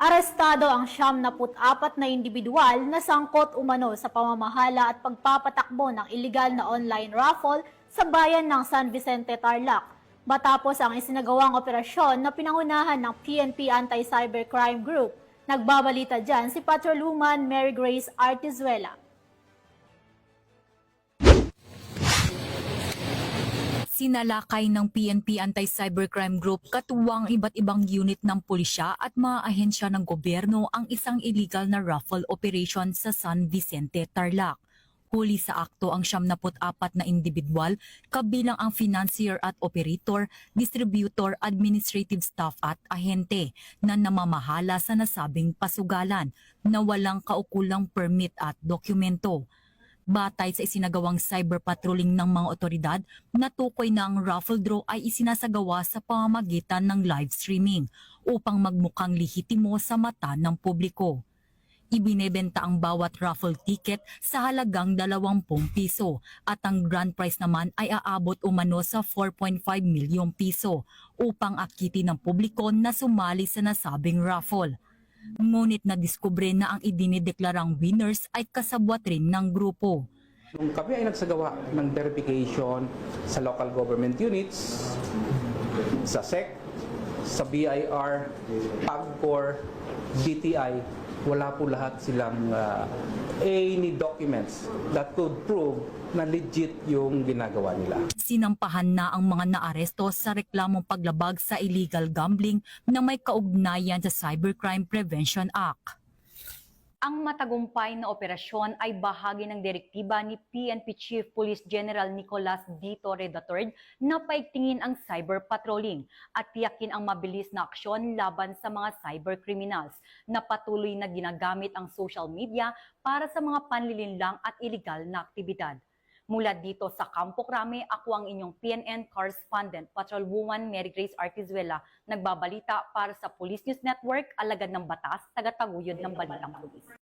Arestado ang 74 na individual na sangkot umano sa pamamahala at pagpapatakbo ng iligal na online raffle sa bayan ng San Vicente, Tarlac. Matapos ang isinagawang operasyon na pinangunahan ng PNP Anti-Cybercrime Group. Nagbabalita dyan si Patrolwoman Mary Grace Artizuela. Sinalakay ng PNP Anti-Cybercrime Group katuwang iba't ibang unit ng pulisya at mga ahensya ng gobyerno ang isang illegal na raffle operation sa San Vicente, Tarlac. Huli sa akto ang 74 na individual, kabilang ang financier at operator, distributor, administrative staff at ahente na namamahala sa nasabing pasugalan na walang kaukulang permit at dokumento. Batay sa isinagawang cyber patrolling ng mga otoridad, natukoy na ang raffle draw ay isinasagawa sa pamamagitan ng live streaming upang magmukhang lehitimo sa mata ng publiko. Ibinebenta ang bawat raffle ticket sa halagang 20 piso at ang grand prize naman ay aabot umano sa 4.5 milyong piso upang akitin ng publiko na sumali sa nasabing raffle. Ngunit nadiskubre na ang idinideklarang winners ay kasabwat rin ng grupo. Nung kami ay nagsagawa ng verification sa local government units, sa SEC, sa BIR, PAGCOR, DTI, wala po lahat silang any documents that could prove na legit yung ginagawa nila. Sinampahan na ang mga naaresto sa reklamong paglabag sa illegal gambling na may kaugnayan sa Cybercrime Prevention Act. Ang matagumpay na operasyon ay bahagi ng direktiba ni PNP Chief Police General Nicolas D. Torre III na paigtingin ang cyber patrolling at tiyakin ang mabilis na aksyon laban sa mga cyber criminals na patuloy na ginagamit ang social media para sa mga panlilinlang at iligal na aktibidad. Mula dito sa Campo Crame, ako ang inyong PNN correspondent, Patrolwoman Mary Grace Artizuela, nagbabalita para sa Police News Network, alagad ng batas, tagataguyod ng balitang pulis.